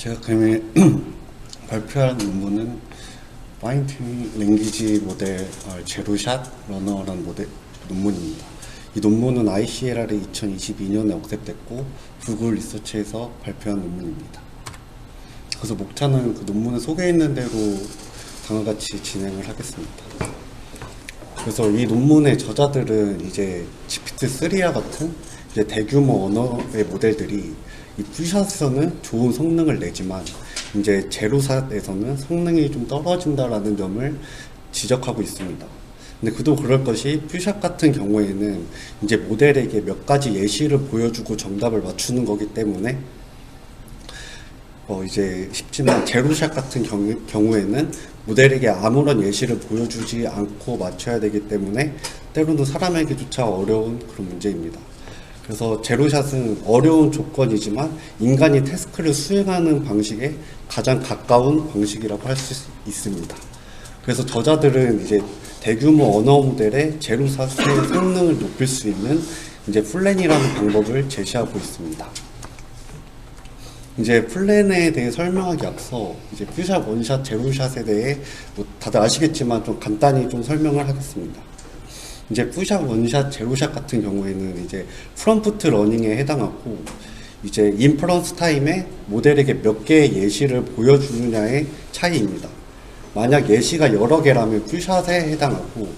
제가 그림에 발표한 논문은 파인튜닝 랭귀지 모델 제로샷 러너라는 모델 논문입니다. 이 논문은 ICLR에 2022년에 억셉됐고 구글 리서치에서 발표한 논문입니다. 그래서 목차는 그 논문에 소개해 있는 대로 다음과 같이 진행을 하겠습니다. 그래서 이 논문의 저자들은 이제 GPT-3와 같은 이제 대규모 언어의 모델들이 이 풀샷에서는 좋은 성능을 내지만 이제 제로샷에서는 성능이 좀 떨어진다라는 점을 지적하고 있습니다. 근데 그도 그럴 것이 풀샷 같은 경우에는 이제 모델에게 몇 가지 예시를 보여주고 정답을 맞추는 거기 때문에 이제 쉽지만 제로샷 같은 경우에는 모델에게 아무런 예시를 보여주지 않고 맞춰야 되기 때문에 때로는 사람에게조차 어려운 그런 문제입니다. 그래서 제로샷은 어려운 조건이지만 인간이 태스크를 수행하는 방식에 가장 가까운 방식이라고 할 수 있습니다. 그래서 저자들은 이제 대규모 언어 모델의 제로샷의 성능을 높일 수 있는 이제 플랜이라는 방법을 제시하고 있습니다. 이제 플랜에 대해 설명하기 앞서 이제 퓨샷, 원샷, 제로샷에 대해 다들 아시겠지만 좀 간단히 좀 설명을 하겠습니다. 이제 퓨샷, 원샷, 제로샷 같은 경우에는 이제 프롬프트 러닝에 해당하고 이제 인퍼런스 타임에 모델에게 몇 개의 예시를 보여주느냐의 차이입니다. 만약 예시가 여러 개라면 퓨샷에 해당하고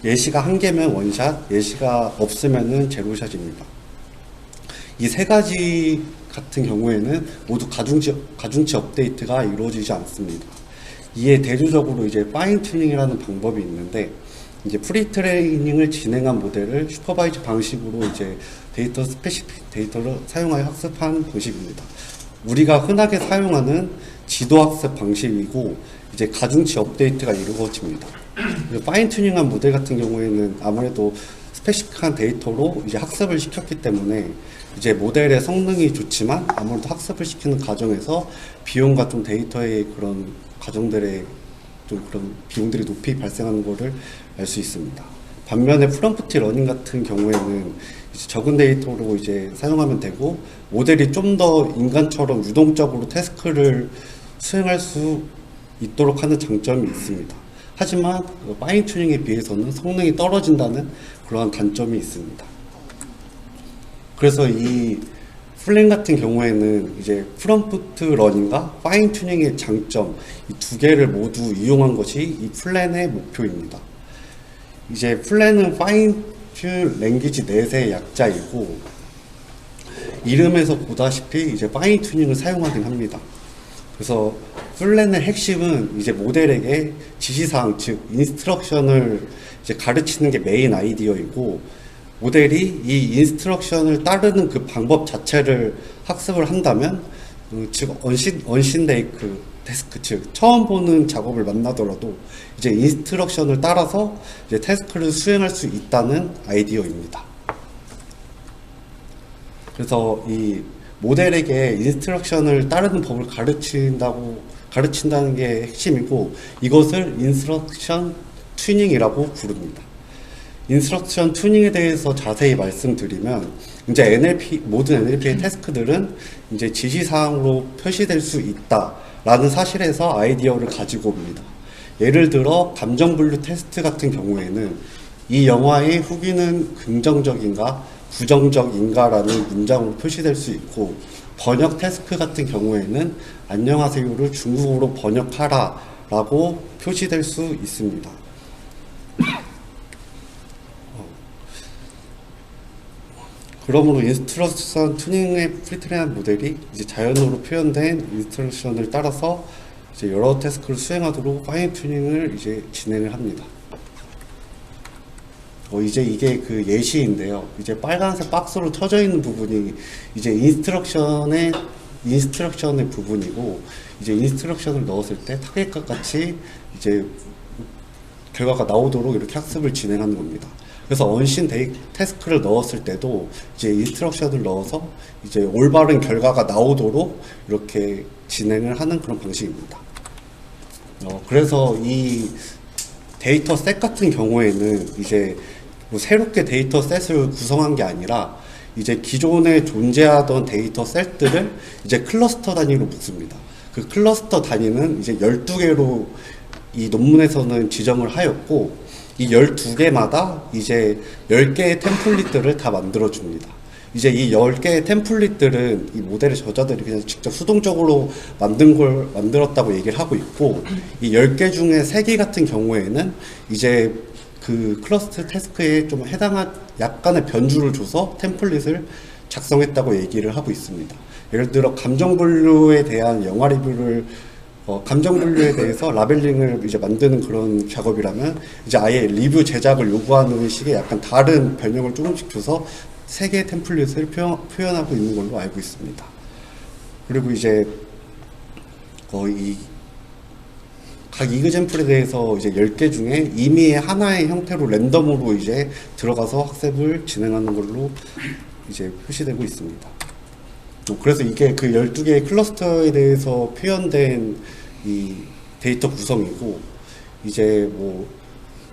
예시가 한 개면 원샷, 예시가 없으면은 제로샷입니다. 이 세 가지 같은 경우에는 모두 가중치 업데이트가 이루어지지 않습니다. 이에 대조적으로 이제 파인 튜닝이라는 방법이 있는데 이제 프리 트레이닝을 진행한 모델을 슈퍼바이즈 방식으로 이제 데이터 스페시픽 데이터를 사용하여 학습한 방식입니다. 우리가 흔하게 사용하는 지도 학습 방식이고 이제 가중치 업데이트가 이루어집니다. 파인 튜닝한 모델 같은 경우에는 아무래도 스페시픽한 데이터로 이제 학습을 시켰기 때문에 이제 모델의 성능이 좋지만 아무래도 학습을 시키는 과정에서 비용과 좀 데이터의 그런 과정들의 좀 그런 비용들이 높이 발생하는 것을 알 수 있습니다. 반면에 프롬프트 러닝 같은 경우에는 이제 적은 데이터로 이제 사용하면 되고 모델이 좀 더 인간처럼 유동적으로 태스크를 수행할 수 있도록 하는 장점이 있습니다. 하지만 파인 튜닝에 비해서는 성능이 떨어진다는 그러한 단점이 있습니다. 그래서 이 플랜 같은 경우에는 이제 프롬프트 러닝과 파인 튜닝의 장점 이 두 개를 모두 이용한 것이 이 플랜의 목표입니다. 이제 플랜은 파인 튜 랭귀지 넷의 약자이고 이름에서 보다시피 이제 파인 튜닝을 사용하긴 합니다. 그래서 플랜의 핵심은 이제 모델에게 지시사항 즉 인스트럭션을 이제 가르치는 게 메인 아이디어이고 모델이 이 인스트럭션을 따르는 그 방법 자체를 학습을 한다면 즉 언신데이크 태스크 즉 처음 보는 작업을 만나더라도 이제 인스트럭션을 따라서 이제 태스크를 수행할 수 있다는 아이디어입니다. 그래서 이 모델에게 인스트럭션을 따르는 법을 가르친다는 게 핵심이고 이것을 인스트럭션 튜닝이라고 부릅니다. 인스트럭션 튜닝에 대해서 자세히 말씀드리면 이제 모든 NLP의 태스크들은 이제 지시사항으로 표시될 수 있다라는 사실에서 아이디어를 가지고 옵니다. 예를 들어 감정 분류 테스트 같은 경우에는 이 영화의 후기는 긍정적인가 부정적인가라는 문장으로 표시될 수 있고 번역 태스크 같은 경우에는 안녕하세요를 중국어로 번역하라 라고 표시될 수 있습니다. 그러므로 인스트럭션 튜닝의 프리트레인한 모델이 이제 자연어로 표현된 인스트럭션을 따라서 이제 여러 태스크를 수행하도록 파인 튜닝을 이제 진행을 합니다. 이제 이게 그 예시인데요. 이제 빨간색 박스로 쳐져 있는 부분이 이제 인스트럭션의 부분이고 이제 인스트럭션을 넣었을 때 타겟과 같이 이제 결과가 나오도록 이렇게 학습을 진행하는 겁니다. 그래서 언신 태스크를 넣었을 때도 이제 인스트럭션을 넣어서 이제 올바른 결과가 나오도록 이렇게 진행을 하는 그런 방식입니다. 그래서 이 데이터 셋 같은 경우에는 이제 뭐 새롭게 데이터 셋을 구성한 게 아니라 이제 기존에 존재하던 데이터 셋들을 이제 클러스터 단위로 묶습니다. 그 클러스터 단위는 이제 12개로 이 논문에서는 지정을 하였고, 이 12개마다 이제 10개의 템플릿들을 다 만들어줍니다. 이제 이 10개의 템플릿들은 이 모델의 저자들이 그냥 직접 수동적으로 만들었다고 얘기를 하고 있고, 이 10개 중에 3개 같은 경우에는 이제 그 클러스터 태스크에 좀 해당한 약간의 변주를 줘서 템플릿을 작성했다고 얘기를 하고 있습니다. 예를 들어 감정 분류에 대한 영화 리뷰를 감정 분류에 대해서 라벨링을 이제 만드는 그런 작업이라면 이제 아예 리뷰 제작을 요구하는 식의 약간 다른 변형을 조금씩 줘서 3개의 템플릿을 표현하고 있는 걸로 알고 있습니다. 그리고 이제 각 이그젬플에 대해서 이제 10개 중에 임의의 하나의 형태로 랜덤으로 이제 들어가서 학습을 진행하는 걸로 이제 표시되고 있습니다. 그래서 이게 그 12개의 클러스터에 대해서 표현된 이 데이터 구성이고, 이제 뭐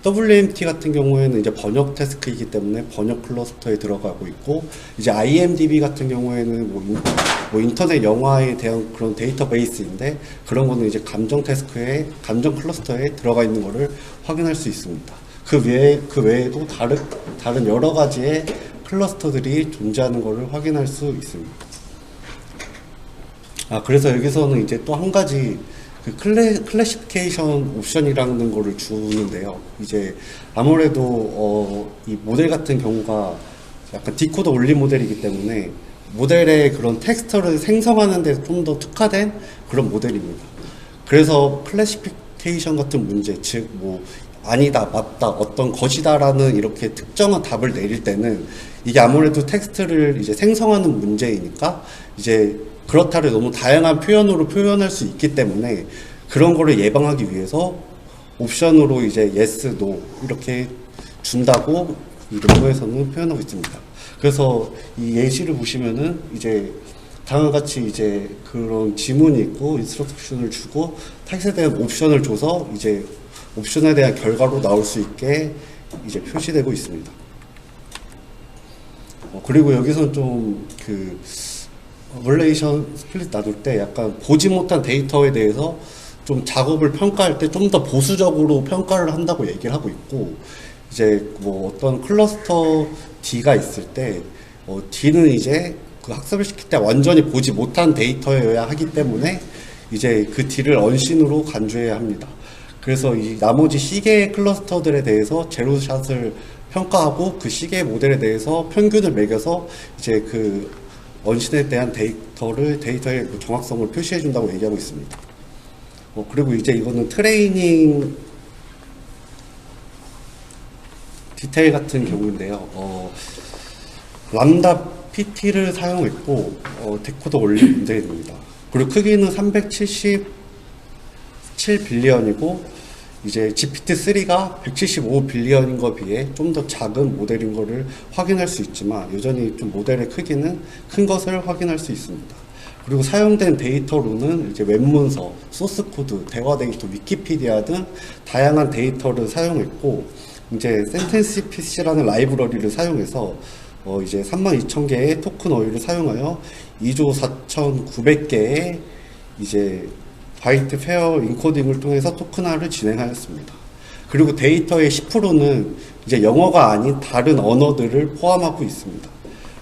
WMT 같은 경우에는 이제 번역 태스크이기 때문에 번역 클러스터에 들어가고 있고, 이제 IMDb 같은 경우에는 뭐 인터넷 영화에 대한 그런 데이터베이스인데, 그런 거는 이제 감정 태스크에, 감정 클러스터에 들어가 있는 거를 확인할 수 있습니다. 그 외에도 다른 여러 가지의 클러스터들이 존재하는 거를 확인할 수 있습니다. 그래서 여기서는 이제 또 한 가지 그 클래시피케이션 옵션이라는 거를 주는데요. 이제 아무래도 이 모델 같은 경우가 약간 디코더 올리 모델이기 때문에 모델의 그런 텍스처를 생성하는 데 좀 더 특화된 그런 모델입니다. 그래서 클래시피케이션 같은 문제, 즉 뭐 아니다, 맞다, 어떤 것이다라는 이렇게 특정한 답을 내릴 때는 이게 아무래도 텍스트를 이제 생성하는 문제이니까 이제 그렇다를 너무 다양한 표현으로 표현할 수 있기 때문에 그런 거를 예방하기 위해서 옵션으로 이제 yes, no 이렇게 준다고 이 논문에서는 표현하고 있습니다. 그래서 이 예시를 보시면은 이제 다음과 같이 이제 그런 지문이 있고 인스트럭션을 주고 텍스트에 대한 옵션을 줘서 이제 옵션에 대한 결과로 나올 수 있게 이제 표시되고 있습니다. 그리고 여기서는 좀 relation 스플릿 놔둘 때 약간 보지 못한 데이터에 대해서 좀 작업을 평가할 때 좀 더 보수적으로 평가를 한다고 얘기를 하고 있고, 이제 뭐 어떤 클러스터 D가 있을 때 D는 이제 그 학습을 시킬 때 완전히 보지 못한 데이터여야 하기 때문에 이제 그 D를 언신으로 간주해야 합니다. 그래서 이 나머지 C개의 클러스터들에 대해서 제로샷을 평가하고 그 C개의 모델에 대해서 평균을 매겨서 이제 그 언신에 대한 데이터의 정확성을 표시해 준다고 얘기하고 있습니다. 그리고 이제 이거는 트레이닝 디테일 같은 경우인데요. 람다 PT를 사용했고, 데코더 올린 문제입니다. 그리고 크기는 377빌리언이고, 이제 GPT-3가 175빌리언인 것 비해 좀 더 작은 모델인 것을 확인할 수 있지만, 여전히 좀 모델의 크기는 큰 것을 확인할 수 있습니다. 그리고 사용된 데이터로는 이제 웹문서, 소스코드, 대화 데이터, 위키피디아 등 다양한 데이터를 사용했고, 이제 센텐시피시라는 라이브러리를 사용해서 이제 32,000개의 토큰 어휘를 사용하여 2조 4,900개의 이제 바이트 페어 인코딩을 통해서 토큰화를 진행하였습니다. 그리고 데이터의 10%는 이제 영어가 아닌 다른 언어들을 포함하고 있습니다.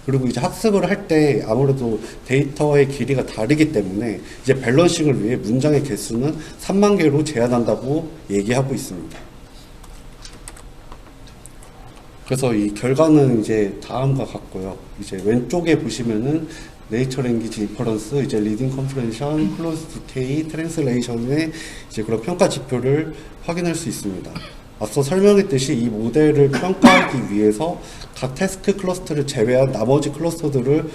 그리고 이제 학습을 할 때 아무래도 데이터의 길이가 다르기 때문에 이제 밸런싱을 위해 문장의 개수는 3만 개로 제한한다고 얘기하고 있습니다. 그래서 이 결과는 이제 다음과 같고요. 이제 왼쪽에 보시면은 네이처 랭귀지 인퍼런스, 이제 리딩 컴프레hension, 클로즈 디케이, 트랜슬레이션의 이제 그런 평가 지표를 확인할 수 있습니다. 앞서 설명했듯이 이 모델을 평가하기 위해서 각 태스크 클러스터를 제외한 나머지 클러스터들로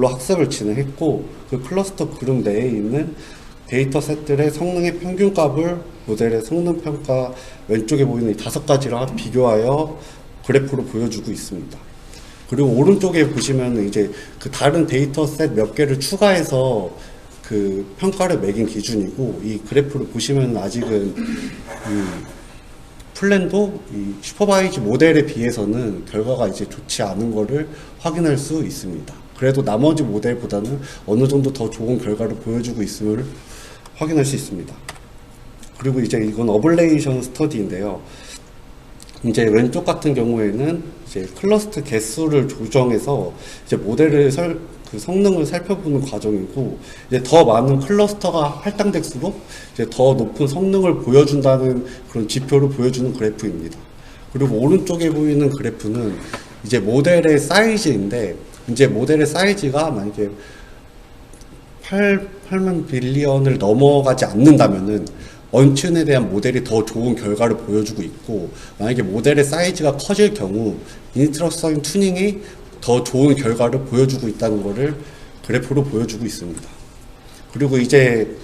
학습을 진행했고, 그 클러스터 그룹 내에 있는 데이터 셋들의 성능의 평균값을 모델의 성능 평가 왼쪽에 보이는 이 5가지랑 비교하여 그래프로 보여주고 있습니다. 그리고 오른쪽에 보시면 이제 그 다른 데이터 셋 몇 개를 추가해서 그 평가를 매긴 기준이고, 이 그래프를 보시면 아직은 플랜도 이 슈퍼바이즈 모델에 비해서는 결과가 이제 좋지 않은 거를 확인할 수 있습니다. 그래도 나머지 모델보다는 어느 정도 더 좋은 결과를 보여주고 있음을 확인할 수 있습니다. 그리고 이제 이건 어블레이션 스터디인데요. 이제 왼쪽 같은 경우에는 이제 클러스터 개수를 조정해서 이제 모델을 그 성능을 살펴보는 과정이고, 이제 더 많은 클러스터가 할당될수록 이제 더 높은 성능을 보여준다는 그런 지표를 보여주는 그래프입니다. 그리고 오른쪽에 보이는 그래프는 이제 모델의 사이즈인데, 이제 모델의 사이즈가 만약에 8만 빌리언을 넘어가지 않는다면은 언튠에 대한 모델이 더 좋은 결과를 보여주고 있고, 만약에 모델의 사이즈가 커질 경우 인스트럭션 튜닝이 더 좋은 결과를 보여주고 있다는 것을 그래프로 보여주고 있습니다. 그리고 이제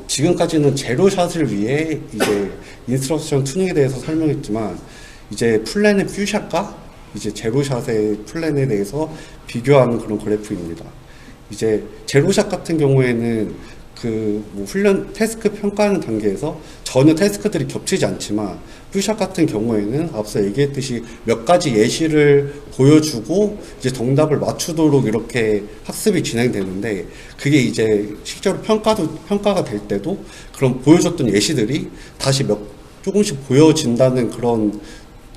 지금까지는 제로샷을 위해 이제 인스트럭션 튜닝에 대해서 설명했지만, 이제 플랜의 퓨샷과 이제 제로샷의 플랜에 대해서 비교하는 그런 그래프입니다. 이제 제로샷 같은 경우에는 뭐 훈련 태스크 평가하는 단계에서 전혀 태스크들이 겹치지 않지만, 퓨샷 같은 경우에는 앞서 얘기했듯이 몇 가지 예시를 보여주고 이제 정답을 맞추도록 이렇게 학습이 진행되는데, 그게 이제 실제로 평가가 될 때도 그런 보여줬던 예시들이 다시 조금씩 보여진다는 그런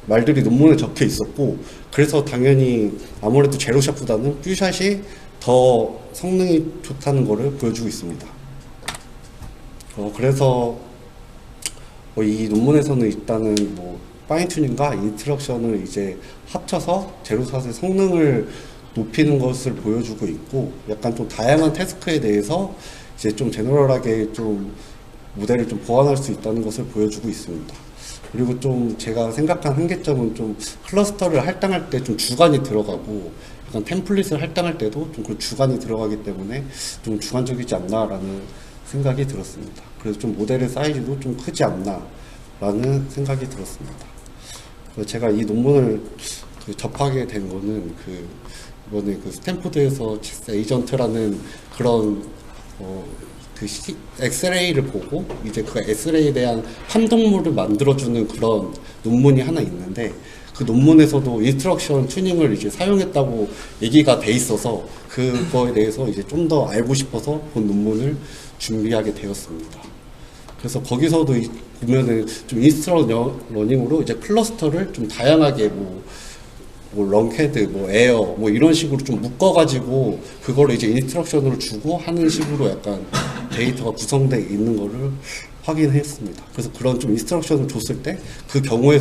말들이 논문에 적혀 있었고, 그래서 당연히 아무래도 제로샷보다는 퓨샷이 더 성능이 좋다는 것을 보여주고 있습니다. 그래서 이 논문에서는 일단은 뭐 파인튜닝과 인스트럭션을 이제 합쳐서 제로샷의 성능을 높이는 것을 보여주고 있고, 약간 좀 다양한 태스크에 대해서 이제 좀 제너럴하게 좀 모델을 좀 보완할 수 있다는 것을 보여주고 있습니다. 그리고 좀 제가 생각한 한계점은 좀 클러스터를 할당할 때 좀 주관이 들어가고, 약간 템플릿을 할당할 때도 좀 그 주관이 들어가기 때문에 좀 주관적이지 않나라는 생각이 들었습니다. 그래서 좀 모델의 사이즈도 좀 크지 않나라는 생각이 들었습니다. 그래서 제가 이 논문을 접하게 된 거는 이번에 스탠포드에서 체스 에이전트라는 그런 엑스레이를 보고 이제 그 엑스레이에 대한 판독물을 만들어주는 그런 논문이 하나 있는데, 그 논문에서도 인스트럭션 튜닝을 이제 사용했다고 얘기가 돼 있어서 그거에 대해서 이제 좀 더 알고 싶어서 본 논문을 준비하게 되었습니다. 그래서 거기서도 보면은 좀 인스트럭션 러닝으로 이제 클러스터를 좀 다양하게 뭐 런캐드, 뭐 에어, 뭐 이런 식으로 좀 묶어가지고 그거를 이제 인스트럭션으로 주고 하는 식으로 약간 데이터가 구성되어 있는 거를 확인했습니다. 그래서 그런 좀 인스트럭션을 줬을 때 그 경우에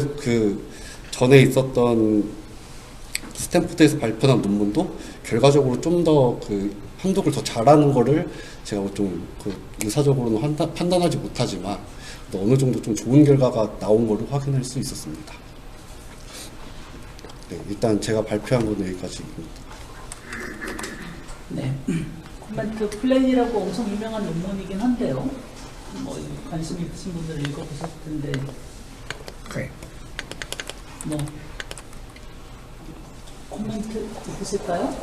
전에 있었던 스탠포드에서 발표한 논문도 결과적으로 좀 더 판독을 더 잘하는 거를 제가 좀 의사적으로는 판단하지 못하지만 어느 정도 좀 좋은 결과가 나온 거를 확인할 수 있었습니다. 네, 일단 제가 발표한 건 여기까지입니다. 네, 코멘트 플랜이라고 엄청 유명한 논문이긴 한데요. 뭐 관심 있으신 분들은 읽어보셨을 텐데, 뭐 코멘트 있으실까요?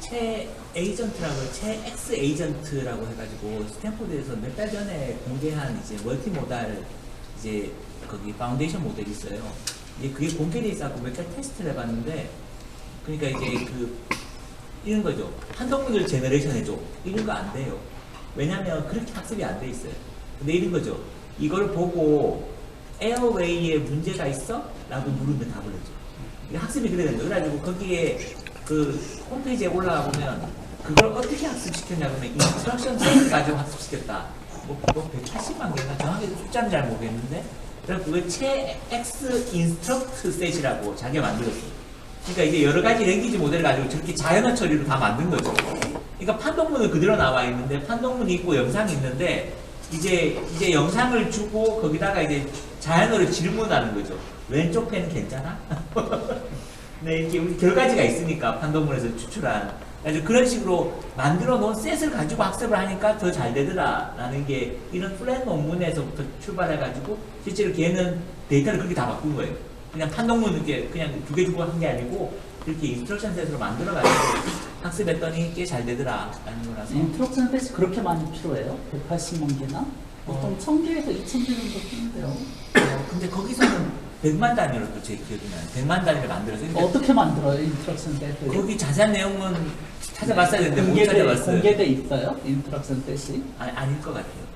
최 X 에이전트라고 해가지고 스탠포드에서 몇 달 전에 공개한 이제 멀티모달 이제 거기 파운데이션 모델이 있어요. 이제 그게 공개돼 있어갖고 몇 달 테스트를 해봤는데, 그러니까 이제 이런 거죠. 한동문을 제너레이션 해줘. 이런 거 안 돼요. 왜냐면 그렇게 학습이 안 돼 있어요. 근데 이런 거죠. 이걸 보고 에어웨이에 문제가 있어? 라고 물으면 답을 해줘. 학습이 그래야 된다. 그래가지고 거기에 홈페이지에 올라가 보면 그걸 어떻게 학습시켰냐면 인스트럭션 셋을 가지고 학습시켰다. 뭐 180만 개가 정확히 숫자는 잘 모르겠는데, 그래서 그걸 최 X 인스트럭트 셋이라고 자기가 만들었어요. 그러니까 이제 여러 가지 랭귀지 모델을 가지고 저렇게 자연어 처리로 다 만든 거죠. 그러니까 판독문은 그대로 나와 있는데, 판독문이 있고 영상이 있는데, 이제 영상을 주고 거기다가 이제 자연어로 질문하는 거죠. 왼쪽 펜 괜찮아? 네, 이게 우리 결과지가 있으니까 판독문에서 추출한. 그래서 그런 식으로 만들어 놓은 셋을 가지고 학습을 하니까 더 잘 되더라 라는 게 이런 플랜 논문에서부터 출발해가지고 실제로 걔는 데이터를 그렇게 다 바꾼 거예요. 그냥 판독문 이렇게 그냥 두 개 주고 한 게 아니고 그렇게 인스트럭션 셋으로 만들어가지고 학습했더니 꽤 잘 되더라 라는 거라서. 인스트럭션 셋이 그렇게 많이 필요해요? 180만 개나? 보통 1000개에서 2000개 정도 쓰는데요. 근데 거기서는 100만 단위로 또 제 기억이 나요. 100만 단위를 만들어서. 근데 어떻게 만들어요, 인스트럭션 셋을? 거기 자세한 내용은 찾아봤어야 되는데 못 찾아봤어요. 공개돼 있어요? 인스트럭션 셋이? 아닐 것 같아요.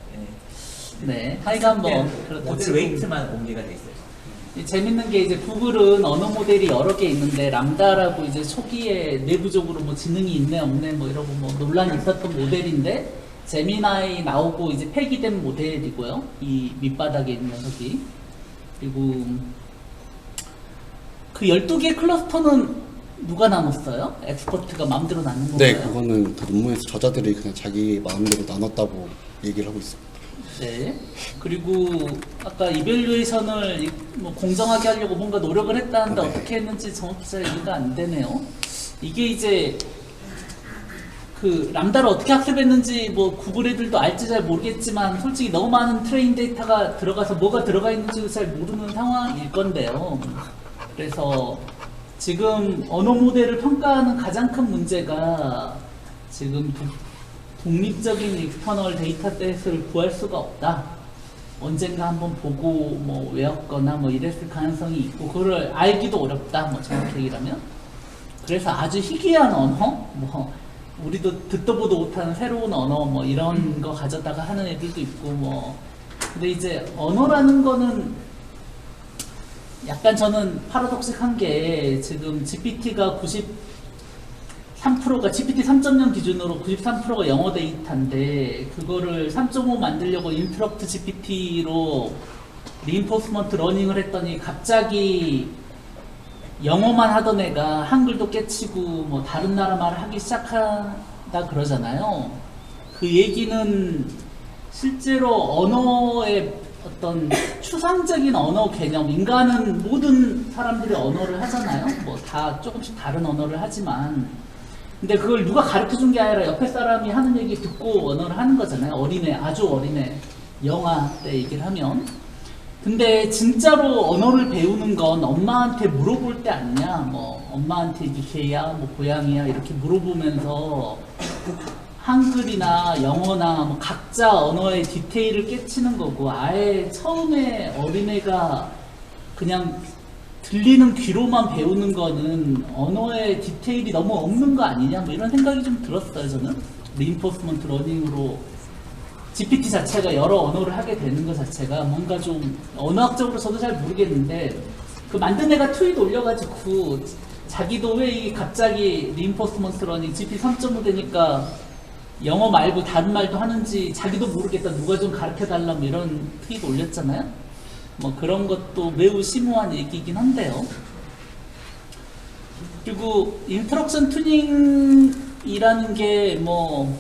네. 하여간 뭐 모델 웨이트만 공개가 돼 있어요. 재밌는 게 이제 구글은 언어 모델이 여러 개 있는데 람다라고 이제 초기에 내부적으로 뭐 지능이 있네 없네 뭐 이러고 뭐 논란이 있었던 모델인데 제미나이 나오고 이제 폐기된 모델이고요. 이 밑바닥에 있는 녀석이. 그리고 그 12개 클러스터는 누가 나눴어요? 엑스퍼트가 마음대로 나눈 건가요? 네, 그거는 그 논문에서 저자들이 그냥 자기 마음대로 나눴다고 얘기를 하고 있습니다. 네. 그리고 아까 이밸류에이션을 뭐 공정하게 하려고 뭔가 노력을 했다는데 네. 어떻게 했는지 정확히 잘 이해가 안 되네요. 이게 이제 그 람다를 어떻게 학습했는지 뭐 구글 애들도 알지 잘 모르겠지만 솔직히 너무 많은 트레인 데이터가 들어가서 뭐가 들어가 있는지도 잘 모르는 상황일 건데요. 그래서 지금 언어 모델을 평가하는 가장 큰 문제가 지금 독립적인 익스터널 데이터셋을 구할 수가 없다. 언젠가 한번 보고 뭐 외웠거나 뭐 이랬을 가능성이 있고 그걸 알기도 어렵다. 뭐 정확히 얘기하면. 그래서 아주 희귀한 언어, 뭐 우리도 듣도 보도 못하는 새로운 언어 뭐 이런 거 가져다가 하는 애들도 있고 뭐. 근데 이제 언어라는 거는 약간 저는 파라독식한 게 지금 GPT가 3%가 GPT 3.0 기준으로 93%가 영어 데이터인데 그거를 3.5 만들려고 인터럽트 GPT로 리인포스먼트 러닝을 했더니 갑자기 영어만 하던 애가 한글도 깨치고 뭐 다른 나라 말을 하기 시작한다 그러잖아요. 그 얘기는 실제로 언어의 어떤 추상적인 언어 개념, 인간은 모든 사람들이 언어를 하잖아요. 뭐 다 조금씩 다른 언어를 하지만 근데 그걸 누가 가르쳐 준 게 아니라 옆에 사람이 하는 얘기 듣고 언어를 하는 거잖아요. 어린애, 아주 어린애, 영아 때 얘기를 하면. 근데 진짜로 언어를 배우는 건 엄마한테 물어볼 때 아니냐. 뭐 엄마한테 이게 개야, 뭐 고양이야 이렇게 물어보면서 한글이나 영어나 뭐 각자 언어의 디테일을 깨치는 거고 아예 처음에 어린애가 그냥 들리는 귀로만 배우는 거는 언어의 디테일이 너무 없는 거 아니냐 뭐 이런 생각이 좀 들었어요. 저는 리인포스먼트 러닝으로 GPT 자체가 여러 언어를 하게 되는 것 자체가 뭔가 좀 언어학적으로 저도 잘 모르겠는데 그 만든 애가 트윗 올려가지고 자기도 왜 이게 갑자기 리인포스먼트 러닝 GPT 3.5 되니까 영어 말고 다른 말도 하는지 자기도 모르겠다 누가 좀 가르쳐달라 뭐 이런 트윗 올렸잖아요. 뭐 그런 것도 매우 심오한 얘기이긴 한데요. 그리고 인스트럭션 튜닝이라는 게 뭐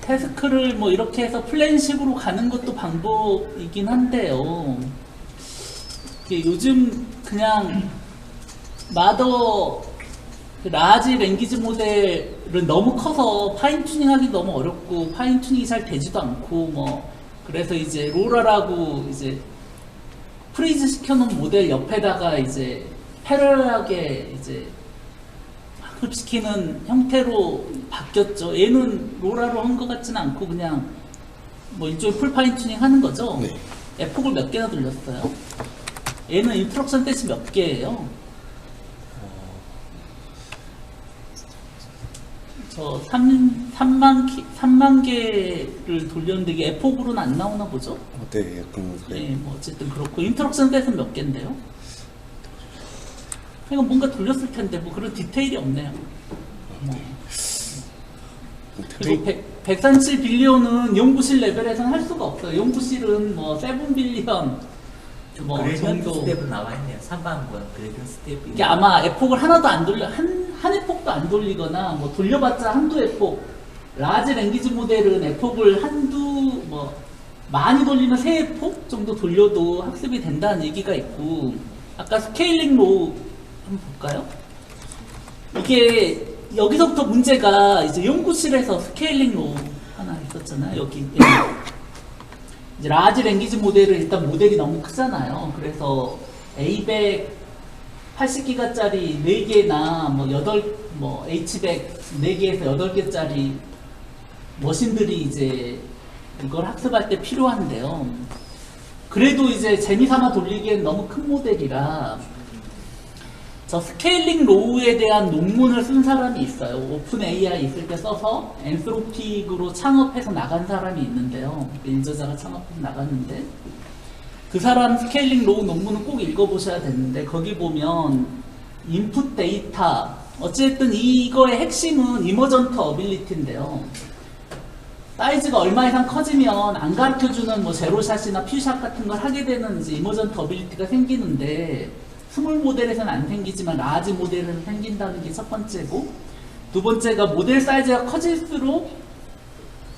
태스크를 뭐 이렇게 해서 플랜식으로 가는 것도 방법이긴 한데요. 요즘 그냥 마더 라지 랭귀지 모델은 너무 커서 파인 튜닝하기 너무 어렵고 파인 튜닝이 잘 되지도 않고 뭐 그래서 이제 로라라고 이제 프리즈 시켜놓은 모델 옆에다가 이제 패러하게 이제 학습시키는 형태로 바뀌었죠. 얘는 로라로 한 것 같지는 않고 그냥 뭐 일종의 풀 파인 튜닝 하는 거죠. 네. 에폭을 몇 개나 돌렸어요. 얘는 인스트럭션 셋이 몇 개예요. 저 3만 개를 돌렸는데 이게 에폭으로는 안 나오나 보죠? 네, 약간 네, 뭐 어쨌든 그렇고 인터럭션 셋은 몇 개인데요? 이건 뭔가 돌렸을 텐데 뭐 그런 디테일이 없네요. 그리고 137 빌리언은 연구실 레벨에서는 할 수가 없어요. 연구실은 뭐 7 빌리언 뭐 그레이던트 정도. 스텝은 나와 있네요. 3반권 그레이던트 스텝이. 이게 아마 에폭을 하나도 안 돌려 한 에폭도 안 돌리거나 뭐 돌려봤자 한두 에폭. 라지 랭귀지 모델은 에폭을 한두 뭐 많이 돌리면 세 에폭 정도 돌려도 학습이 된다는 얘기가 있고 아까 스케일링 로우 한번 볼까요? 이게 여기서부터 문제가 이제 연구실에서 스케일링 로우 하나 있었잖아요. 여기 이제 라지 랭귀지 모델은 일단 모델이 너무 크잖아요. 그래서 A180기가짜리 4개나 뭐 H100 4개에서 8개짜리 머신들이 이제 이걸 학습할 때 필요한데요. 그래도 이제 재미삼아 돌리기엔 너무 큰 모델이라 저 스케일링 로우에 대한 논문을 쓴 사람이 있어요. 오픈 AI 있을 때 써서 엔트로픽으로 창업해서 나간 사람이 있는데요. 인저자가 창업해서 나갔는데 그 사람 스케일링 로우 논문은 꼭 읽어보셔야 되는데 거기 보면 인풋 데이터 어쨌든 이거의 핵심은 이머전트 어빌리티인데요. 사이즈가 얼마 이상 커지면 안 가르쳐주는 뭐 제로샷이나 퓨샷 같은 걸 하게 되는 이제 이머전트 어빌리티가 생기는데 스몰 모델에서는 안 생기지만 라지 모델에서 생긴다는 게 첫 번째고, 두 번째가 모델 사이즈가 커질수록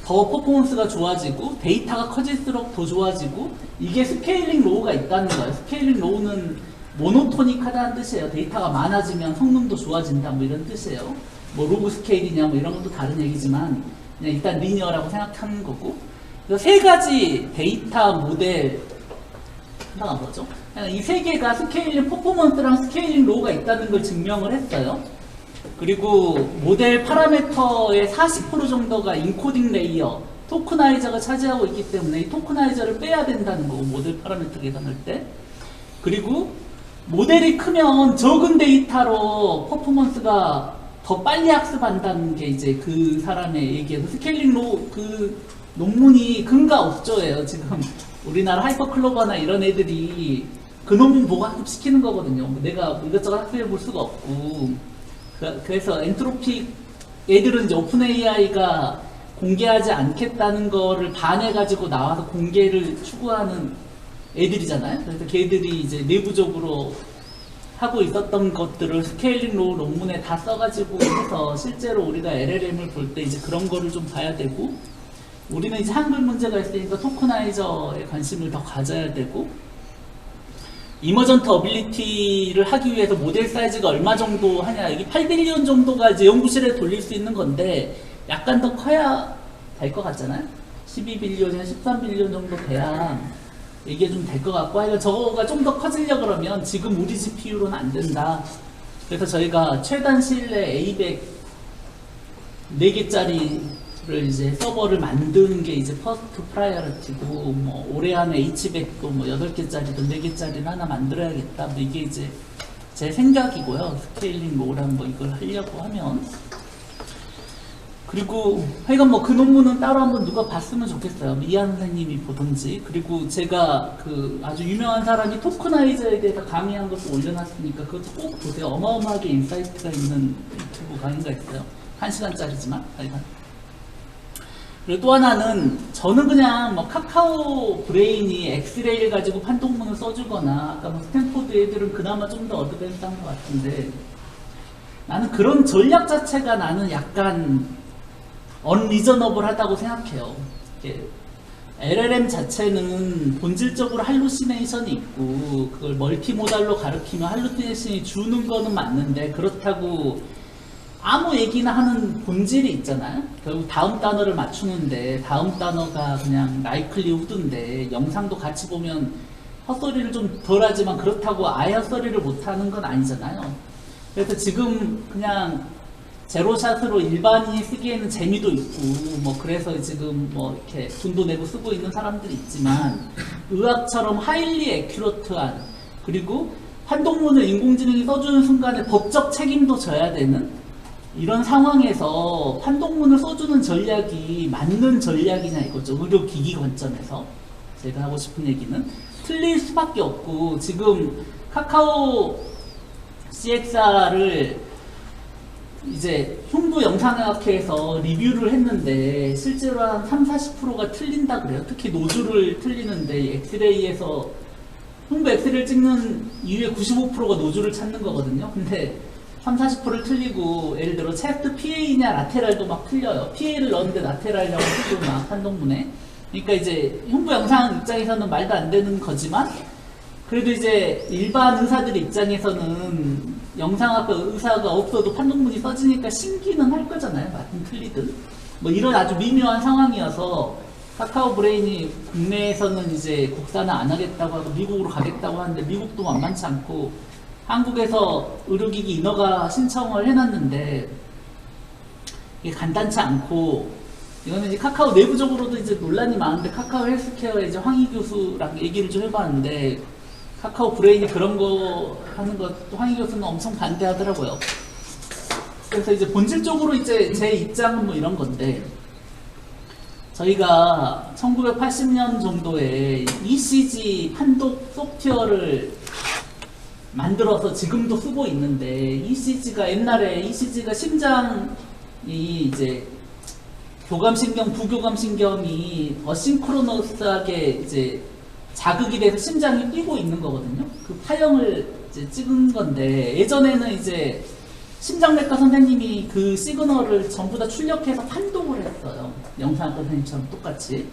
더 퍼포먼스가 좋아지고 데이터가 커질수록 더 좋아지고, 이게 스케일링 로우가 있다는 거예요. 스케일링 로우는 모노토닉하다는 뜻이에요. 데이터가 많아지면 성능도 좋아진다 뭐 이런 뜻이에요. 뭐 로그 스케일이냐 뭐 이런 것도 다른 얘기지만 그냥 일단 리니어라고 생각하는 거고, 그래서 세 가지 데이터 모델 하나가 뭐죠? 이 세 개가 스케일링 퍼포먼스랑 스케일링 로우가 있다는 걸 증명을 했어요. 그리고 모델 파라미터의 40% 정도가 인코딩 레이어, 토크나이저가 차지하고 있기 때문에 이 토크나이저를 빼야 된다는 거고, 모델 파라미터 계산할 때. 그리고 모델이 크면 적은 데이터로 퍼포먼스가 더 빨리 학습한다는 게 이제 그 사람의 얘기예요. 스케일링 로우 그 논문이 근가업조예요. 지금 우리나라 하이퍼클로버나 이런 애들이 그 논문 보고 학습시키는 거거든요. 내가 이것저것 학습해 볼 수가 없고. 그래서 엔트로픽 애들은 이제 오픈 AI가 공개하지 않겠다는 거를 반해가지고 나와서 공개를 추구하는 애들이잖아요. 그래서 걔들이 이제 내부적으로 하고 있었던 것들을 스케일링 로우 논문에 다 써가지고 해서 실제로 우리가 LLM을 볼 때 이제 그런 거를 좀 봐야 되고, 우리는 이제 한글 문제가 있으니까 토크나이저에 관심을 더 가져야 되고, 이머전트 어빌리티를 하기 위해서 모델 사이즈가 얼마 정도 하냐, 여기 8빌리언 정도가 이제 연구실에 돌릴 수 있는 건데 약간 더 커야 될 것 같잖아요. 12빌리언이나 13빌리언 정도 돼야 이게 좀 될 것 같고, 하여간 저거가 좀 더 커지려고 그러면 지금 우리 GPU로는 안 된다. 그래서 저희가 최단 시일 내 A100 4개짜리를 이제 서버를 만드는 게 이제 퍼스트 프라이어리티고, 뭐 올해 안에 H100도 뭐 8개짜리도 4개짜리를 하나 만들어야겠다. 뭐 이게 이제 제 생각이고요. 스케일링 로우랑 뭐 이걸 하려고 하면. 그리고 하여간 뭐 그 논문은 따로 한번 누가 봤으면 좋겠어요. 이한 선생님이 보던지. 그리고 제가 그 아주 유명한 사람이 토크나이저에 대해서 강의한 것도 올려놨으니까 그것도 꼭 보세요. 어마어마하게 인사이트가 있는 유튜브 강의가 있어요. 1시간짜리지만 하여간. 그리고 또 하나는 저는 그냥 뭐 카카오 브레인이 엑스레이를 가지고 판독문을 써주거나, 아까 뭐 스탠포드 애들은 그나마 좀 더 어드밴스한 것 같은데, 나는 그런 전략 자체가 나는 약간 언리저너블하다고 생각해요. LLM 자체는 본질적으로 할루시네이션이 있고 그걸 멀티모달로 가르치면 할루시네이션이 주는 거는 맞는데, 그렇다고 아무 얘기나 하는 본질이 있잖아요. 결국 다음 단어를 맞추는데 다음 단어가 그냥 라이클리후드인데 영상도 같이 보면 헛소리를 좀 덜하지만 그렇다고 아예 헛소리를 못하는 건 아니잖아요. 그래서 지금 그냥 제로샷으로 일반인이 쓰기에는 재미도 있고 뭐 그래서 지금 뭐 이렇게 돈도 내고 쓰고 있는 사람들이 있지만, 의학처럼 하일리 애큐러트한, 그리고 판독문을 인공지능이 써주는 순간에 법적 책임도 져야 되는 이런 상황에서 판독문을 써주는 전략이 맞는 전략이냐 이거죠. 의료기기 관점에서 제가 하고 싶은 얘기는 틀릴 수밖에 없고, 지금 카카오 CXR을 이제 흉부 영상학회에서 리뷰를 했는데 실제로 한 30-40%가 틀린다 그래요. 특히 노즐을 틀리는데, 엑스레이에서 흉부 엑스레이를 찍는 이후에 95%가 노즐을 찾는 거거든요. 근데 30-40%를 틀리고, 예를 들어 체스트 PA냐 라테랄도 막 틀려요. PA를 넣었는데 라테랄이라고 쓰고 막 판독문에. 그러니까 이제 흉부 영상 입장에서는 말도 안 되는 거지만, 그래도 이제 일반 의사들 입장에서는 영상학과 의사가 없어도 판독문이 써지니까 신기는 할 거잖아요. 맞든 틀리든. 뭐 이런 아주 미묘한 상황이어서 카카오 브레인이 국내에서는 이제 국산화 안 하겠다고 하고 미국으로 가겠다고 하는데, 미국도 만만치 않고 한국에서 의료기기 인허가 신청을 해놨는데 이게 간단치 않고, 이거는 이제 카카오 내부적으로도 이제 논란이 많은데 카카오 헬스케어의 이제 황희 교수랑 얘기를 좀 해봤는데 카카오 브레인이 그런 거 하는 것도 황희 교수는 엄청 반대하더라고요. 그래서 이제 본질적으로 이제 제 입장은 뭐 이런 건데 저희가 1980년 정도에 ECG 판독 소프트웨어를 만들어서 지금도 쓰고 있는데 ECG가 옛날에 ECG가 심장이 이제 교감신경, 부교감신경이 어싱크로너스하게 이제 자극이 돼서 심장이 뛰고 있는 거거든요. 그 파형을 이제 찍은 건데 예전에는 이제 심장내과 선생님이 그 시그널을 전부 다 출력해서 판독을 했어요. 영상학과 선생님처럼 똑같이.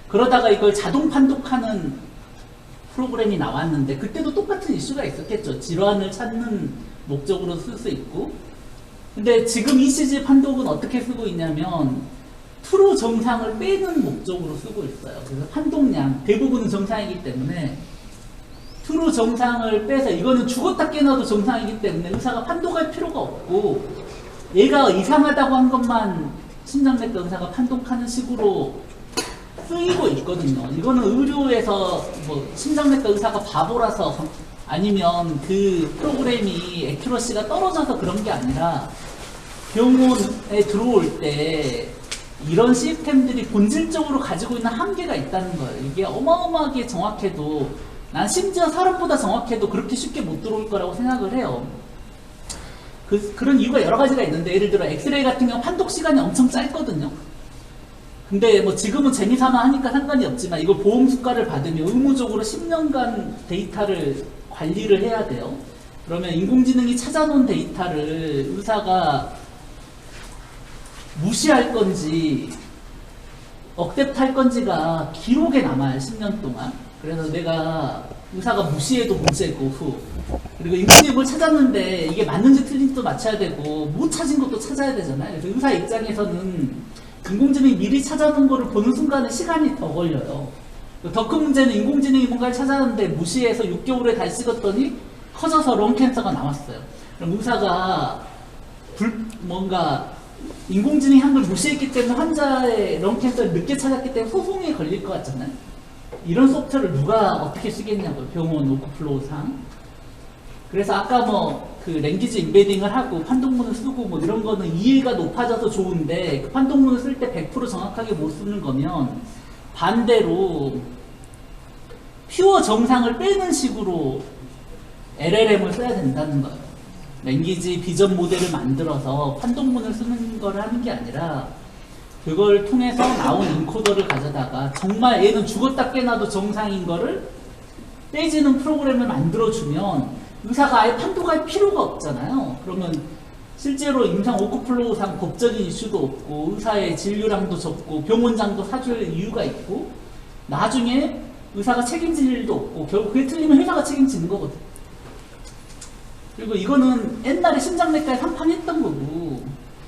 그러다가 이걸 자동 판독하는 프로그램이 나왔는데 그때도 똑같은 이슈가 있었겠죠. 질환을 찾는 목적으로 쓸 수 있고. 근데 지금 ECG 판독은 어떻게 쓰고 있냐면 트루 정상을 빼는 목적으로 쓰고 있어요. 그래서 판독량 대부분은 정상이기 때문에 트루 정상을 빼서 이거는 죽었다 깨어나도 정상이기 때문에 의사가 판독할 필요가 없고 얘가 이상하다고 한 것만 심장내과 의사가 판독하는 식으로 쓰이고 있거든요. 이거는 의료에서 뭐 심장내과 의사가 바보라서 아니면 그 프로그램이 애큐러시가 떨어져서 그런 게 아니라 병원에 들어올 때 이런 시스템들이 본질적으로 가지고 있는 한계가 있다는 거예요. 이게 어마어마하게 정확해도 난 심지어 사람보다 정확해도 그렇게 쉽게 못 들어올 거라고 생각을 해요. 그런 이유가 여러 가지가 있는데 예를 들어 엑스레이 같은 경우 판독 시간이 엄청 짧거든요. 근데 뭐 지금은 재미삼아 하니까 상관이 없지만 이거 보험 수가를 받으면 의무적으로 10년간 데이터를 관리를 해야 돼요. 그러면 인공지능이 찾아놓은 데이터를 의사가 무시할 건지 억셉트할 건지가 기록에 남아요. 10년 동안. 그래서 내가 의사가 무시해도 문제고 그리고 인공지능이 뭘 찾았는데 이게 맞는지 틀린지도 맞춰야 되고 못 찾은 것도 찾아야 되잖아요. 그래서 의사 입장에서는 인공지능이 미리 찾아놓은 거를 보는 순간에 시간이 더 걸려요. 더 큰 문제는 인공지능이 뭔가를 찾았는데 무시해서 6개월에 다시 찍었더니 커져서 런캔서가 나왔어요. 그럼 의사가 뭔가 인공지능이 한 걸 무시했기 때문에 환자의 런캔서를 늦게 찾았기 때문에 소송에 걸릴 것 같잖아요. 이런 소프트웨어를 누가 어떻게 쓰겠냐고요. 병원 워크플로우상. 그래서 아까 뭐 그 랭귀지 임베딩을 하고 판독문을 쓰고 뭐 이런 거는 이해가 높아져서 좋은데 그 판독문을 쓸 때 100% 정확하게 못 쓰는 거면 반대로 퓨어 정상을 빼는 식으로 LLM을 써야 된다는 거예요. 랭귀지 비전 모델을 만들어서 판독문을 쓰는 걸 하는 게 아니라 그걸 통해서 나온 인코더를 가져다가 정말 얘는 죽었다 깨나도 정상인 거를 빼지는 프로그램을 만들어주면 의사가 아예 판독할 필요가 없잖아요. 그러면 실제로 임상 워크플로우상 법적인 이슈도 없고 의사의 진료량도 적고 병원장도 사줄 이유가 있고 나중에 의사가 책임질 일도 없고 결국 그게 틀리면 회사가 책임지는 거거든. 그리고 이거는 옛날에 심장내과에 상판했던 거고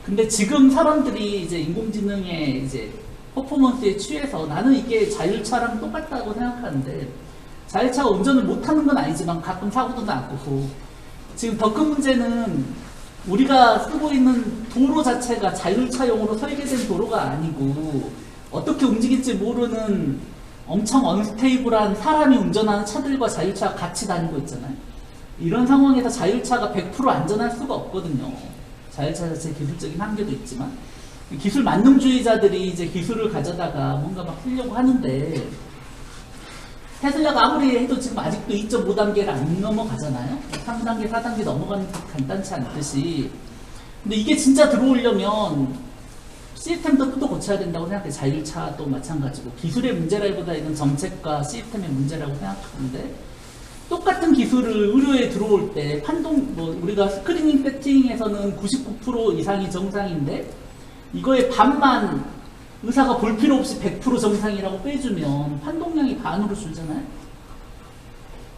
근데 지금 사람들이 이제 인공지능의 이제 퍼포먼스에 취해서 나는 이게 자율차랑 똑같다고 생각하는데 자율차가 운전을 못하는 건 아니지만 가끔 사고도 나고 지금 더 큰 문제는 우리가 쓰고 있는 도로 자체가 자율차용으로 설계된 도로가 아니고 어떻게 움직일지 모르는 엄청 언스테이블한 사람이 운전하는 차들과 자율차가 같이 다니고 있잖아요. 이런 상황에서 자율차가 100% 안전할 수가 없거든요. 자율차 자체 기술적인 한계도 있지만 기술 만능주의자들이 이제 기술을 가져다가 뭔가 막 쓰려고 하는데 테슬라가 아무리 해도 지금 아직도 2.5단계를 안 넘어가잖아요. 3단계, 4단계 넘어가는 게 간단치 않듯이. 근데 이게 진짜 들어오려면 시스템도 또 고쳐야 된다고 생각해요. 자율차도 마찬가지고. 기술의 문제라기보다 이건 정책과 시스템의 문제라고 생각하는데 똑같은 기술을 의료에 들어올 때 판독, 뭐 우리가 스크리닝 세팅에서는 99% 이상이 정상인데 이거의 반만 의사가 볼 필요 없이 100% 정상이라고 빼주면 판독량이 반으로 줄잖아요.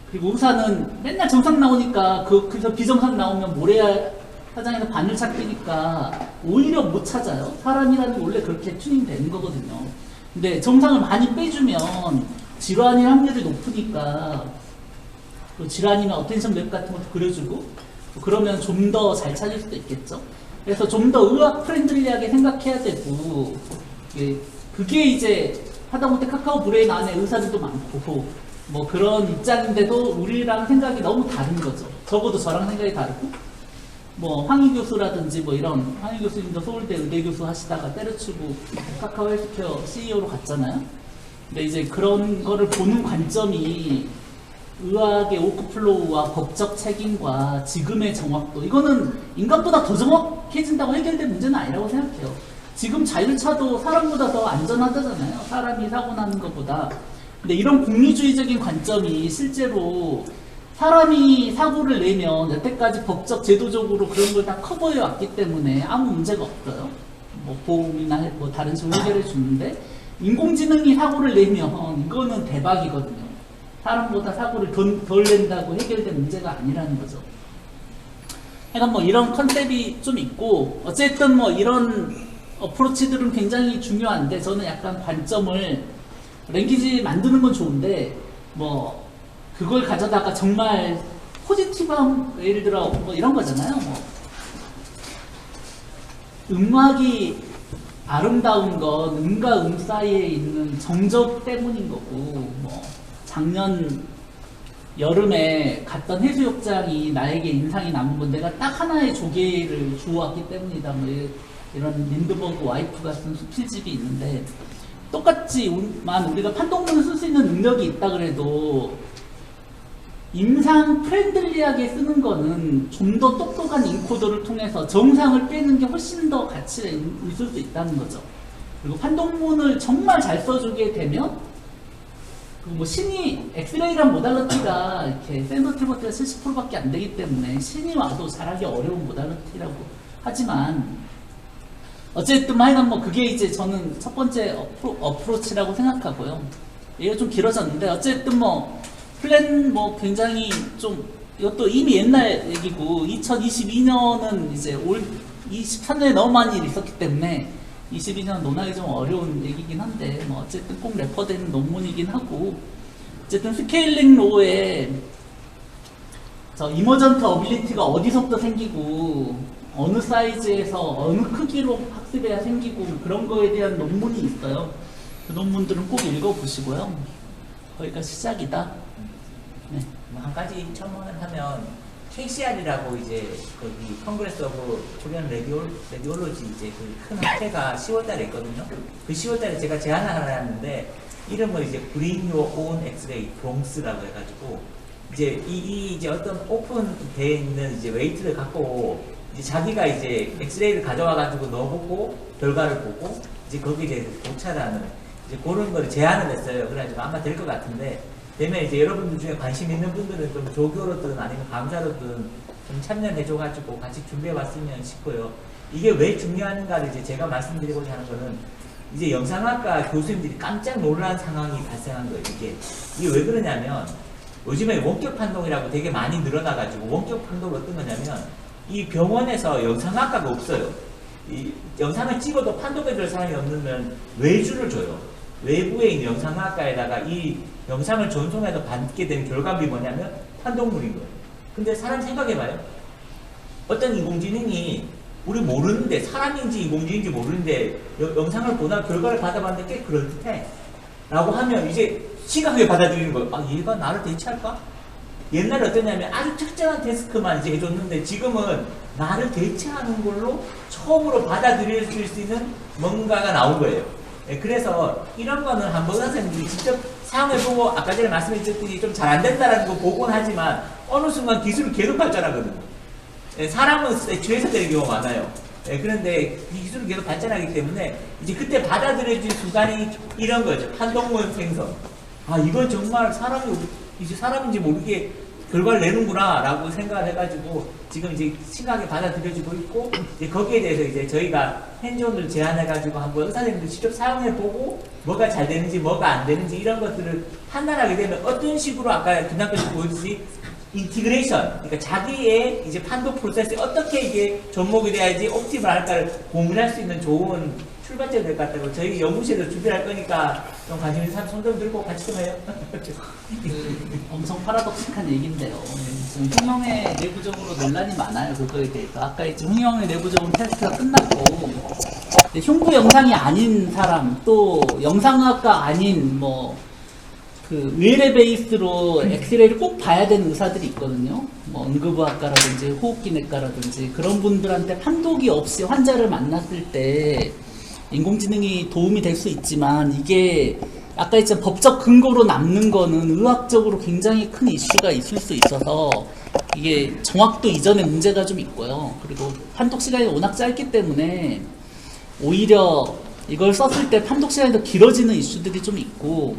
그리고 의사는 맨날 정상 나오니까 그래서 비정상 나오면 모래사장에서 바늘 찾기니까 오히려 못 찾아요. 사람이라는 게 원래 그렇게 튜닝되는 거거든요. 근데 정상을 많이 빼주면 질환일 확률이 높으니까 또 질환이나 어텐션 맵 같은 것도 그려주고 그러면 좀 더 잘 찾을 수도 있겠죠. 그래서 좀 더 의학 프렌들리하게 생각해야 되고 그게 이제 하다못해 카카오 브레인 안에 의사들도 많고 뭐 그런 입장인데도 우리랑 생각이 너무 다른 거죠. 적어도 저랑 생각이 다르고 뭐 황희 교수라든지 뭐 이런 황희 교수님도 서울대 의대 교수 하시다가 때려치고 카카오 헬스케어 CEO로 갔잖아요. 근데 이제 그런 거를 보는 관점이 의학의 워크플로우와 법적 책임과 지금의 정확도, 이거는 인간보다 더 정확해진다고 해결될 문제는 아니라고 생각해요. 지금 자율차도 사람보다 더 안전하다잖아요. 사람이 사고 나는 것보다. 근데 이런 공리주의적인 관점이 실제로 사람이 사고를 내면 여태까지 법적 제도적으로 그런 걸 다 커버해 왔기 때문에 아무 문제가 없어요. 뭐 보험이나 뭐 다른 식으로 해결해 주는데, 인공지능이 사고를 내면 이거는 대박이거든요. 사람보다 사고를 덜 낸다고 해결된 문제가 아니라는 거죠. 그러니까 뭐 이런 컨셉이 좀 있고, 어쨌든 뭐 이런 어프로치들은 굉장히 중요한데, 저는 약간 관점을, 랭귀지 만드는 건 좋은데 뭐 그걸 가져다가 정말 포지티브한, 예를 들어 뭐 이런 거잖아요. 뭐 음악이 아름다운 건 음과 음 사이에 있는 정적 때문인 거고, 뭐 작년 여름에 갔던 해수욕장이 나에게 인상이 남은 건 내가 딱 하나의 조개를 주워왔기 때문이다. 뭐 이런 린드버그 와이프가 쓴 수필집이 있는데, 똑같지만 우리가 판독문을 쓸 수 있는 능력이 있다 그래도 임상 프렌들리하게 쓰는 거는 좀 더 똑똑한 인코더를 통해서 정상을 빼는 게 훨씬 더 가치가 있을 수 있다는 거죠. 그리고 판독문을 정말 잘 써주게 되면 뭐 신이, 엑스레이란 모달러티가 이렇게 센서티버티가 70%밖에 안 되기 때문에 신이 와도 잘하기 어려운 모달러티라고 하지만, 어쨌든 하여간 뭐 그게 이제 저는 첫 번째 어프로치라고 생각하고요. 얘가 좀 길어졌는데, 어쨌든 뭐 플랜 뭐 굉장히 좀, 이것도 이미 옛날 얘기고 2022년은 이제 올 23년에 너무 많은 일이 있었기 때문에 22년 논하기 좀 어려운 얘기긴 한데, 뭐 어쨌든 꼭 레퍼되는 논문이긴 하고, 어쨌든 스케일링 로에 저 이머전트 어빌리티가 어디서부터 생기고 어느 사이즈에서 어느 크기로 학습해야 생기고 그런 거에 대한 논문이 있어요. 그 논문들은 꼭 읽어보시고요. 거기가 시작이다. 네. 한 가지 첨언을 하면, KCR이라고 이제 거기 컨그레스 오브 코리안 레디올로지 이제 그 큰 학회가 10월달에 있거든요. 그 10월달에 제가 제안을 하나 했는데, 이름을 이제 Bring Your Own X-ray Bronx라고 해가지고, 이제 이제 어떤 오픈되어 있는 이제 웨이트를 갖고 이제 자기가 이제 엑스레이를 가져와가지고 넣어보고 결과를 보고 이제 거기에 대해서 고찰하는 이제 그런 걸 제안을 했어요. 그래가지고 아마 될 것 같은데, 되면 이제 여러분들 중에 관심 있는 분들은 좀 조교로든 아니면 강사로든 좀 참여해줘가지고 같이 준비해봤으면 싶고요. 이게 왜 중요한가를 이제 제가 말씀드리고자 하는 거는, 이제 영상학과 교수님들이 깜짝 놀란 상황이 발생한 거예요. 이게 왜 그러냐면, 요즘에 원격 판독이라고 되게 많이 늘어나가지고, 원격 판독은 어떤 거냐면, 이 병원에서 영상학과가 없어요. 이 영상을 찍어도 판독해줄 사람이 없으면 외주를 줘요. 외부에 있는 영상학과에다가 이 영상을 전송해서 받게 된 결과물이 뭐냐면 판독물인 거예요. 근데 사람 생각해봐요. 어떤 인공지능이 우리 모르는데, 사람인지 인공지능인지 모르는데 영상을 보다 결과를 받아봤는데 꽤 그럴듯해 라고 하면 이제 심각하게 받아들이는 거예요. 아, 얘가 나를 대체할까? 옛날에 어떠냐면 아주 특정한 태스크만 이제 해줬는데, 지금은 나를 대체하는 걸로 처음으로 받아들일 수 있는 뭔가가 나온 거예요. 예, 그래서 이런 거는 한번 선생님들이 직접 사용해보고, 아까 전에 말씀해주셨더니 좀 잘 안 된다라는 거 보곤 하지만 어느 순간 기술이 계속 발전하거든요. 예, 사람은 죄에서 되는 경우가 많아요. 예, 그런데 이 기술이 계속 발전하기 때문에 이제 그때 받아들여질 순간이 이런 거죠. 판독문 생성. 아, 이건 정말 이제 사람인지 모르게 결과를 내는구나 라고 생각을 해가지고 지금 이제 심하게 받아들여지고 있고, 이제 거기에 대해서 이제 저희가 핸즈온을 제안해가지고 한번 의사선생님들 직접 사용해보고 뭐가 잘 되는지 뭐가 안 되는지 이런 것들을 판단하게 되면, 어떤 식으로 아까 김남철 보여주듯이 인티그레이션, 그러니까 자기의 이제 판독 프로세스에 어떻게 이게 접목이 돼야지 옵티멀 할까를 고민할 수 있는 좋은 출발점이 될 것 같다고, 저희 연구실에서 준비를 할 거니까 좀 관심 있는 사람 손 좀 들고 같이 좀 해요. 엄청 파라독식한 얘기인데요. 지금 흥영회 내부적으로 논란이 많아요. 그거에 대해서. 아까 이제 흥영회 내부적으로 테스트가 끝났고, 흉부 영상이 아닌 사람, 또 영상학과 아닌 그 의뢰 베이스로 엑스레이를 꼭 봐야 되는 의사들이 있거든요. 응급의학과라든지 호흡기내과라든지 그런 분들한테 판독이 없이 환자를 만났을 때 인공지능이 도움이 될 수 있지만, 이게 아까 했던 법적 근거로 남는 거는 의학적으로 굉장히 큰 이슈가 있을 수 있어서 이게 정확도 이전에 문제가 좀 있고요. 그리고 판독 시간이 워낙 짧기 때문에 오히려 이걸 썼을 때 판독 시간이 더 길어지는 이슈들이 좀 있고,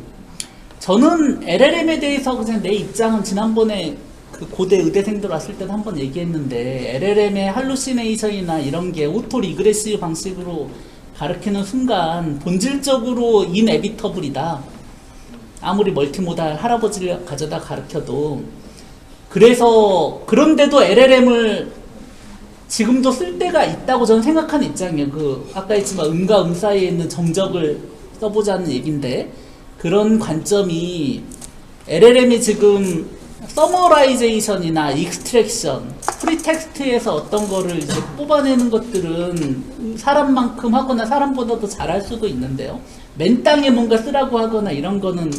저는 LLM에 대해서 그냥 내 입장은 지난번에 그 고대 의대생들 왔을 때도 한번 얘기했는데, LLM의 할루시네이션이나 이런 게 오토 리그레시브 방식으로 가르치는 순간 본질적으로 인에비터블이다. 아무리 멀티모달 할아버지를 가져다 가르쳐도. 그래서 그런데도 LLM을 지금도 쓸 때가 있다고 저는 생각하는 입장이에요. 아까 했지만 음과 음 사이에 있는 정적을 써보자는 얘기인데, 그런 관점이 LLM이 지금 서머라이제이션이나 익스트랙션, 프리텍스트에서 어떤 거를 이제 뽑아내는 것들은 사람만큼 하거나 사람보다도 잘할 수도 있는데요. 맨 땅에 뭔가 쓰라고 하거나 이런 거는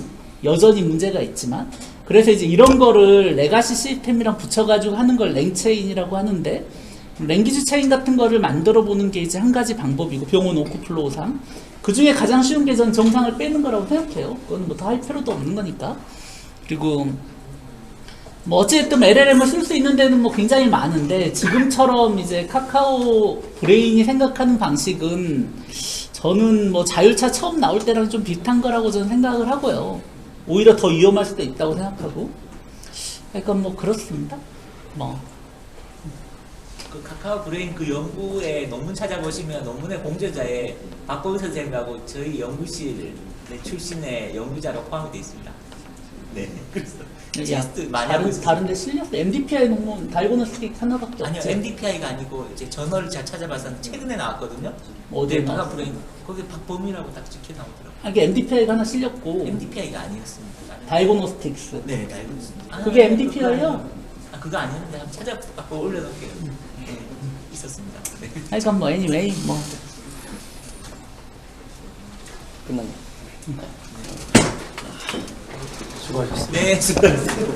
여전히 문제가 있지만, 그래서 이제 이런 거를 레가시 시스템이랑 붙여가지고 하는 걸 랭체인이라고 하는데, 랭귀지 체인 같은 거를 만들어 보는 게 이제 한 가지 방법이고, 병원 워크플로우상 그 중에 가장 쉬운 게 전 정상을 빼는 거라고 생각해요. 그건 더 할 필요도 없는 거니까. 그리고 어쨌든 LLM을 쓸 수 있는 데는 굉장히 많은데, 지금처럼 이제 카카오 브레인이 생각하는 방식은 저는 자율차 처음 나올 때랑 좀 비슷한 거라고 저는 생각을 하고요. 오히려 더 위험할 수도 있다고 생각하고. 그러니까 그렇습니다. 그 카카오 브레인 그 연구의 논문 찾아보시면 논문의 공저자에 박보기 선생님하고 저희 연구실 출신의 연구자로 포함이 되어 있습니다. 네, 그래서 테스트 많이 하고 있어요. 다른데 실렸어. MDPI 논문 다이고노스틱 하나밖에 아니요, 없지. MDPI가 아니고 이제 저널을 제가 찾아봐서 최근에 나왔거든요. 어디에 카카오 나왔어요? 브레인 거기 박범이라고 딱 적혀 나오더라고요. 이게 MDPI가 하나 실렸고, MDPI가 아니었습니다. 다이고노스틱스. 네, 다이고노스틱. 그게 MDPI요? 그거 아니었는데 한번 찾아갖고 올려놓을게요. 네, 있었습니다. 네. 그러니까 anyway 끝났네. 수고하셨습니다. 네, 수고하셨습니다.